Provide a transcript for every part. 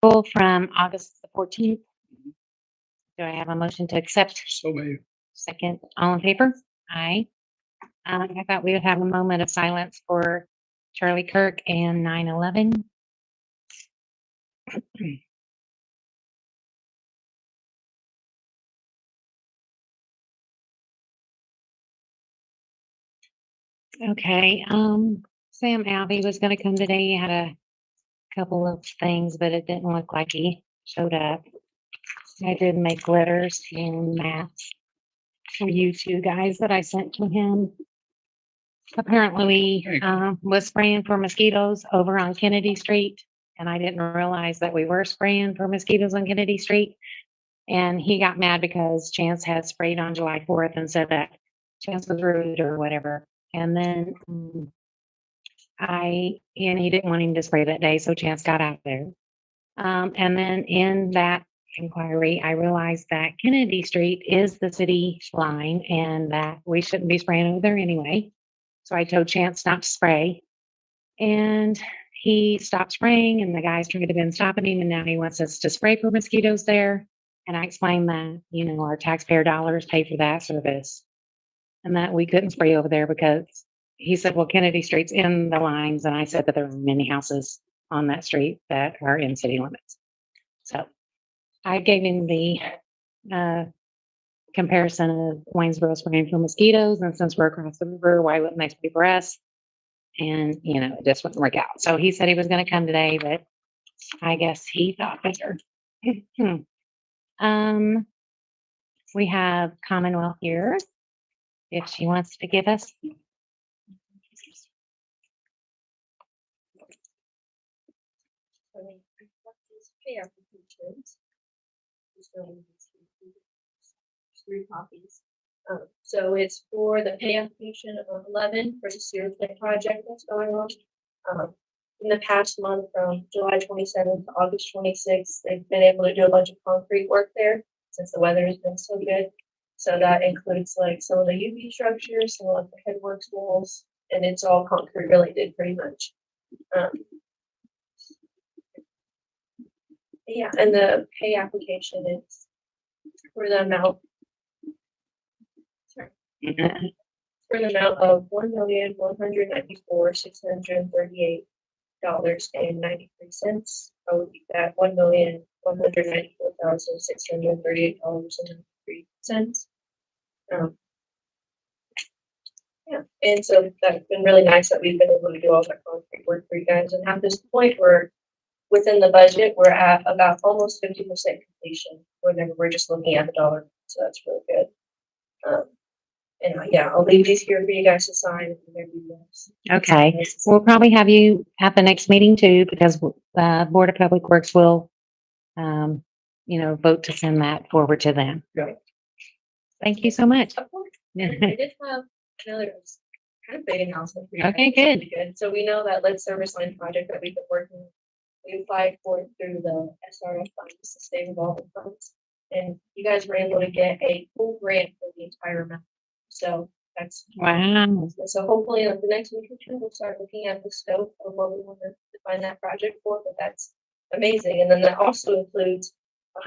from August the 14th. Do I have a motion to accept? So maybe. Second, all in favor? Aye. I thought we would have a moment of silence for Charlie Kirk and 9/11. Okay, Sam Alvey was gonna come today. He had a couple of things, but it didn't look like he showed up. I did make letters and maps for you two guys that I sent to him. Apparently, was spraying for mosquitoes over on Kennedy Street, and I didn't realize that we were spraying for mosquitoes on Kennedy Street. And he got mad because Chance had sprayed on July 4th and said that Chance was rude or whatever. And then and he didn't want him to spray that day, so Chance got out there. And then in that inquiry, I realized that Kennedy Street is the city line and that we shouldn't be spraying over there anyway. So I told Chance not to spray. And he stopped spraying, and the guys tried to been stopping him, and now he wants us to spray for mosquitoes there. And I explained that, our taxpayer dollars pay for that service and that we couldn't spray over there because he said, well, Kennedy Street's in the lines. And I said that there are many houses on that street that are in city limits. So I gave him the comparison of Waynesboro spraying for mosquitoes. And since we're across the river, why wouldn't they spray for us? And, it just wouldn't work out. So he said he was going to come today, but I guess he thought better. We have Commonwealth here. If she wants to give us. Three copies. So it's for the pay application of 11 for the sewer plant project that's going on. In the past month, from July 27th to August 26th, they've been able to do a bunch of concrete work there since the weather has been so good. So that includes like some of the UV structures, some of the headworks walls, and it's all concrete related pretty much. Yeah, and the pay application is for the amount. For the amount of $1,194,638.93. I would be that $1,194,638.93. Yeah, and so that's been really nice that we've been able to do all that concrete work for you guys. And at this point, we're within the budget. We're at about almost 50% completion. Whenever we're just looking at the dollar, so that's really good. And yeah, I'll leave these here for you guys to sign. Okay, we'll probably have you at the next meeting too, because the Board of Public Works will, vote to send that forward to them. Yeah. Thank you so much. Of course. And I did have another kind of big announcement for you. Okay, guys. good. Good. So we know that lead service line project that we've been working with, we applied for it through the SRF funds, the state revolving funds, and you guys were able to get a full grant for the entire amount. So that's Wow. So hopefully in the next week or two, we'll start looking at the scope of what we want to define that project for, but that's amazing. And then that also includes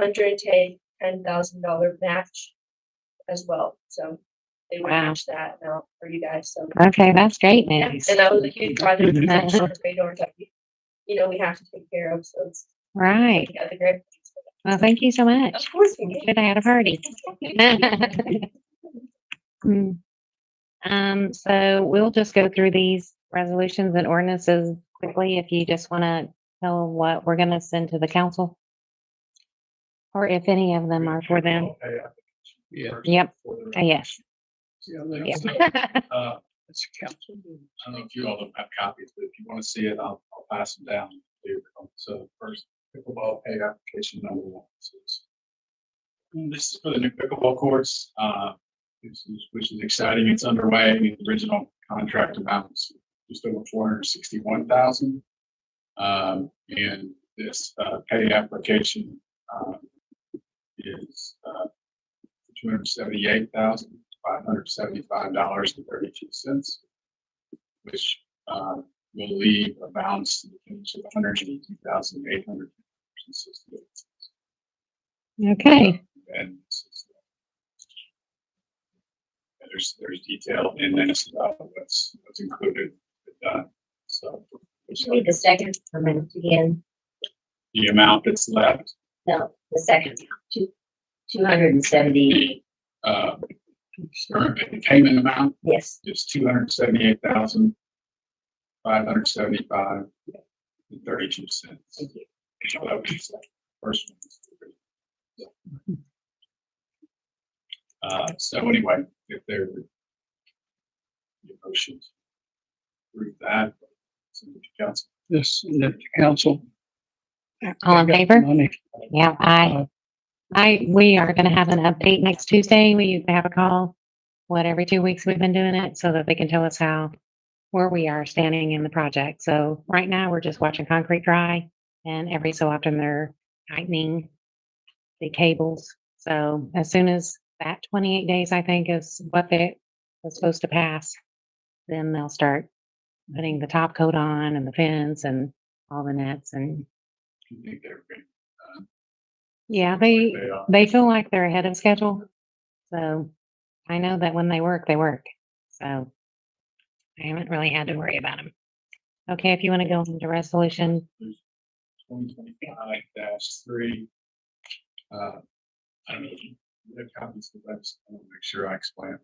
$110,000 match as well. So they would match that amount for you guys. So Okay, that's great yeah, news. and that was a huge project. We have to take care of. So it's Right. yeah, the great. Well, thank you so much. Of course, We should have had a party. So we'll just go through these resolutions and ordinances quickly if you just want to tell what we're going to send to the council. Or if any of them are for them. Yeah. Yep. Yes. Yeah. Yeah. It's a council. I don't know if you all don't have copies, but if you want to see it, I'll pass them down. So first, pickleball pay application number 1. This is for the new pickleball courts, which is exciting. It's underway. The original contract amount was just over $461,000, and this pay application is $278,575.32, which will leave a balance to the finish of $180,800. Okay, And there's detail in this, what's included, so. Read the second amendment again. The amount that's left, No, the second, 270, current payment amount yes. is 278,575.32 cents. Thank you. So that was the first one. So anyway, if there were motions, approve that, send it to council. This, the council. all in favor? Money. Yeah, we are gonna have an update next Tuesday. We usually have a call, every 2 weeks we've been doing it so that they can tell us where we are standing in the project. So right now, we're just watching concrete dry, and every so often they're tightening the cables. So as soon as that 28 days, I think, is what they was supposed to pass, then they'll start putting the top coat on and the fence and all the nets. And I think they're great. yeah, they feel like they're ahead of schedule. So I know that when they work, they work. So I haven't really had to worry about them. Okay, if you want to go into resolution, 2025-3. I don't know if you have copies of that, just want to make sure I explain.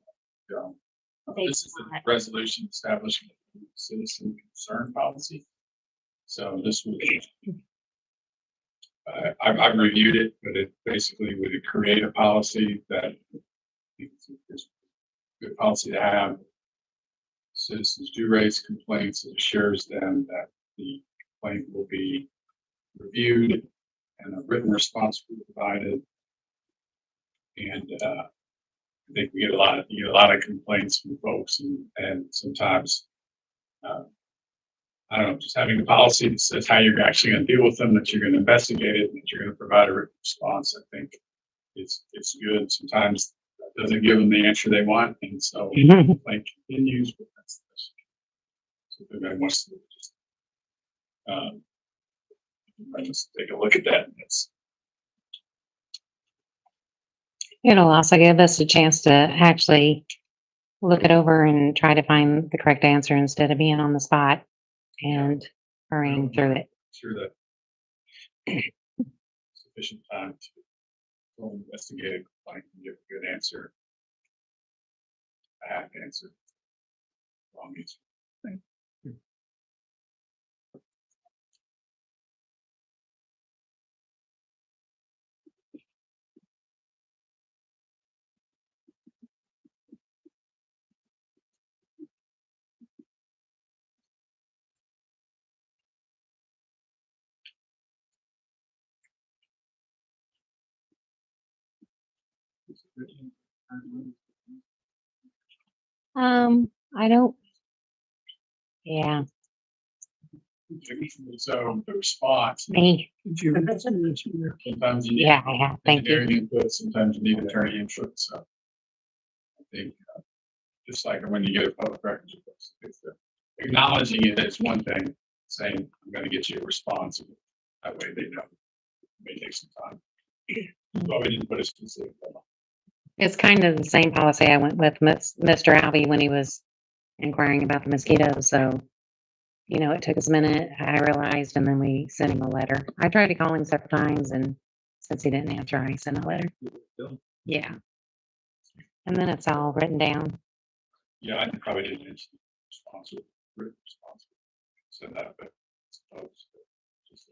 This is a resolution establishing a citizen concern policy. So this would, I've reviewed it, but it basically would create a policy that is a good policy to have. Citizens do raise complaints, it assures them that the complaint will be reviewed and a written response will be provided. And I think we get a lot of complaints from folks, and sometimes I don't know, just having a policy that says how you're actually going to deal with them, that you're going to investigate it, and that you're going to provide a written response. I think it's good. Sometimes that doesn't give them the answer they want, and so the complaint continues. But that's something I want to just just take a look at that. it'll also give us a chance to actually look it over and try to find the correct answer instead of being on the spot and hurrying through it. Sure that sufficient time to go investigate a complaint and give a good answer, a half answer, wrong answer. I don't. Yeah, So the response, me. Did you read this here? sometimes you need Yeah, I have. Thank you. engineering input, sometimes you need attorney input, so. I think, just like when you get a public records request, acknowledging it is one thing, saying, I'm gonna get you a response. That way they know. It may take some time. But we didn't put a specific. It's kind of the same policy I went with Mr. Alvey when he was inquiring about the mosquitoes. So, it took us a minute, I realized, and then we sent him a letter. I tried to call him several times, and since he didn't answer, I sent a letter. Yeah. And then it's all written down. Yeah, I probably didn't mention response, written response. So that, but suppose just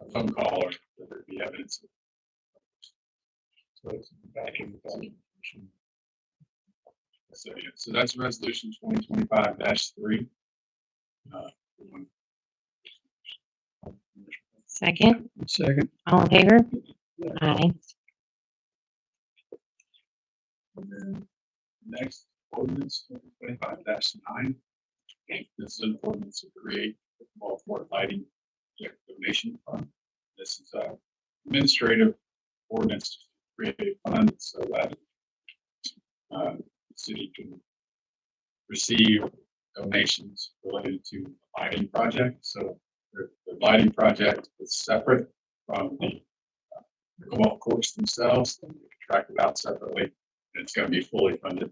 a phone call or there'd be evidence. So it's back in the information. So, yeah, so that's resolution 2025-3. Second, Second. all in favor? Aye. And then next ordinance 2025-9. This is an ordinance to create the Fort Lighting Donation Fund. This is a administrative ordinance to create a fund so that the city can receive donations related to the lighting project. So the lighting project is separate from the golf course themselves, and we contract it out separately. And it's going to be fully funded,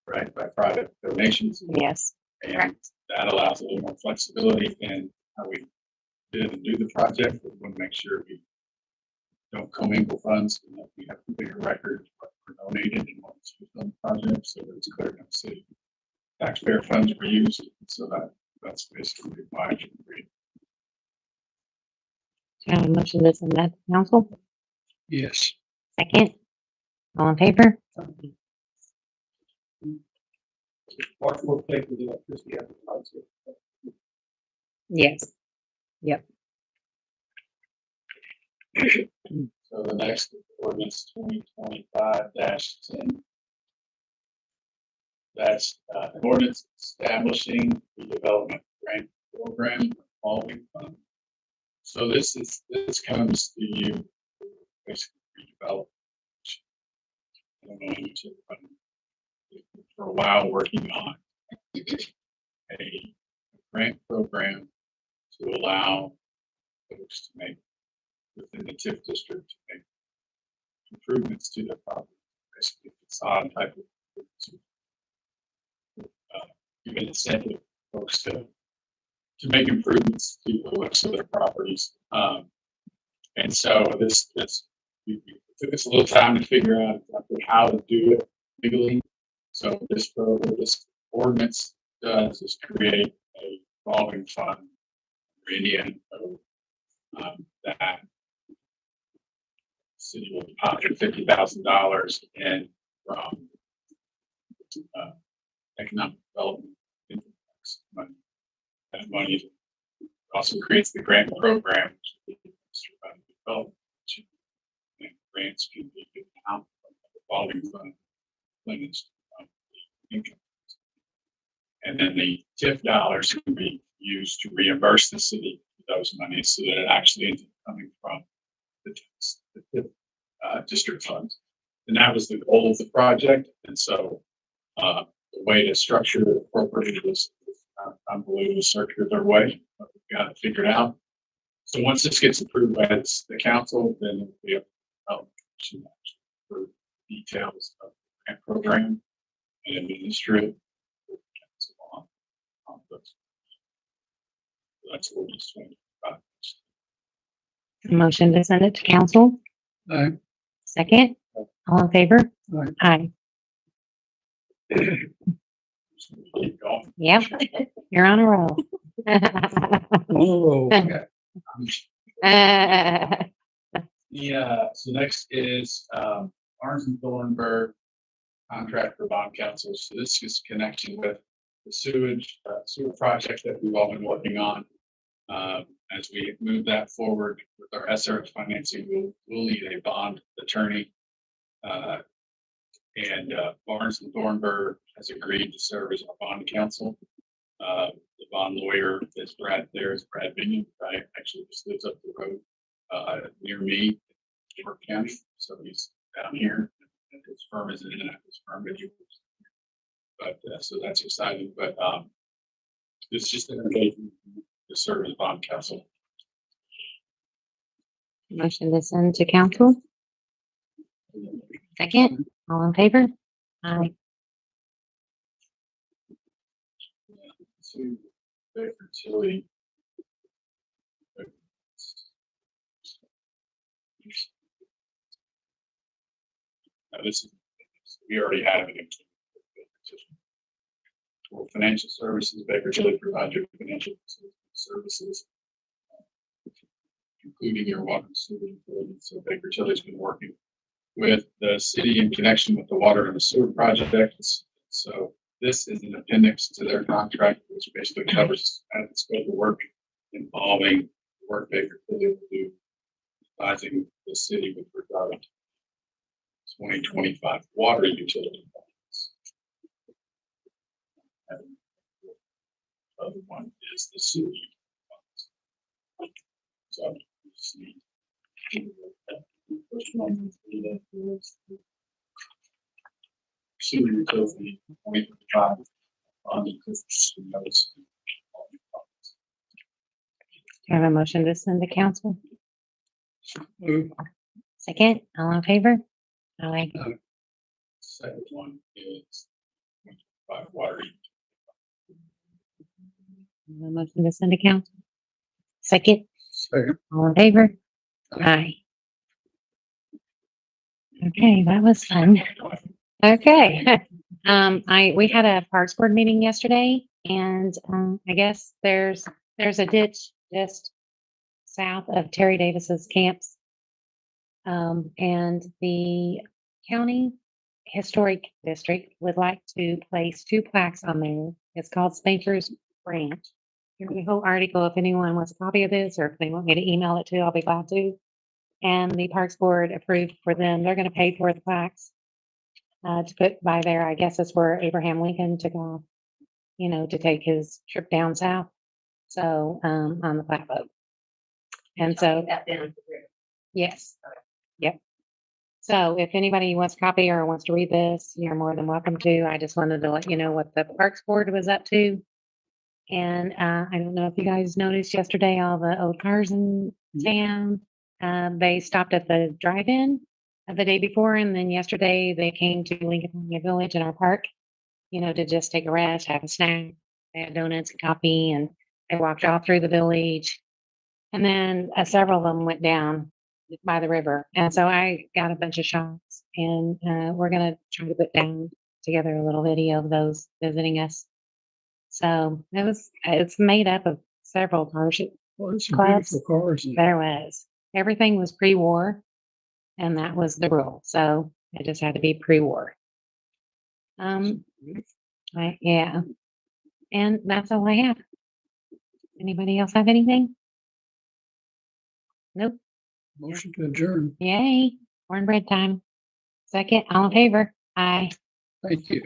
right, by private donations. Yes. And that allows a little more flexibility in how we did and do the project. We want to make sure we don't commingle funds, and that we have a bigger record of what were donated and what's used on the project, so that it's clear to the city. Taxpayer funds were used, so that's basically why I should agree. Do I have a motion to send that to council? Yes. Second. All in favor? Mark will take the electricity advertising. Yes. So the next ordinance 2025-10. That's an ordinance establishing the development grant program revolving fund. So this comes to you basically redevelop. I don't know you for a while working on a grant program to allow folks to make within the TIF district to make improvements to their property, basically facade type of improvements. Give an incentive folks to make improvements to the looks of their properties. And so this it took us a little time to figure out exactly how to do it legally. So this ordinance does is create a revolving fund for Indiana code that city will deposit $50,000 in from economic development money. That money also creates the grant program, which development, and grants can be given out from the revolving fund limits income. And then the TIF dollars can be used to reimburse the city for those monies, so that it actually ends up coming from the TIF district funds. And that was the goal of the project. And so the way to structure it appropriately was unbelievable circular way, but we've got it figured out. So once this gets approved by the council, then we have for details of the grant program and administer it. That's what it's doing. Motion to send it to council. Aye. Second. All in favor? Aye. Aye. Keep going. Yep. You're on a roll. Oh, Yeah, so next is Barnes and Thornburg contract for bond council. So this is connection with the sewer project that we've all been working on. As we move that forward with our SRF financing, we'll need a bond attorney. And Barnes and Thornburg has agreed to serve as our bond counsel. The bond lawyer is Brad Binion, right? Actually just lives up the road near me in York County. So he's down here, and his firm is in his firm, but so that's exciting. But it's just an engagement to serve as bond counsel. Motion to send to council. Second. All in favor? Aye. To the fertility. Now this is, we already have it. For financial services, Baker Tilly provides your financial services, including your water and sewer utilities. So Baker Tilly's been working with the city in connection with the water and the sewer projects. So this is an appendix to their contract, which basically covers the scope of work involving work Baker Tilly will do, advising the city with regard to 2025 water utility plans. And the other one is the sewer utility plans. So we just need first one is the sewer utility 2025 on the notice. Do I have a motion to send to council? Move. Second, all in favor? Aye. Second one is by water. The motion to send to council. Second, Second. all in favor? Aye. Okay, that was fun. Okay. We had a Parks Board meeting yesterday and, I guess there's a ditch just south of Terry Davis's camps. And the county historic district would like to place 2 plaques on there. It's called Spanker's Branch. Here's the whole article. If anyone wants a copy of this, or if they want me to email it to, I'll be glad to. And the Parks Board approved for them. They're gonna pay for the plaques to put by there. I guess it's where Abraham Lincoln took off, to take his trip down south. So, on the flatboat. And so, That down. yes, yep. So if anybody wants a copy or wants to read this, you're more than welcome to. I just wanted to let you know what the Parks Board was up to. And, I don't know if you guys noticed yesterday, all the old cars in town. They stopped at the drive-in the day before, and then yesterday they came to Lincoln County Village in our park, to just take a rest, have a snack. They had donuts and coffee, and they walked all through the village. And then several of them went down by the river. And so I got a bunch of shots, and we're going to try to put down together a little video of those visiting us. So it's made up of several cars. Well, there's some Clubs. beautiful cars. in There was. Everything was pre-war, and that was the rule. So it just had to be pre-war. Yeah. And that's all I have. Anybody else have anything? Nope. Motion to adjourn. Yay. Cornbread time. Second, all in favor? Aye. Thank you.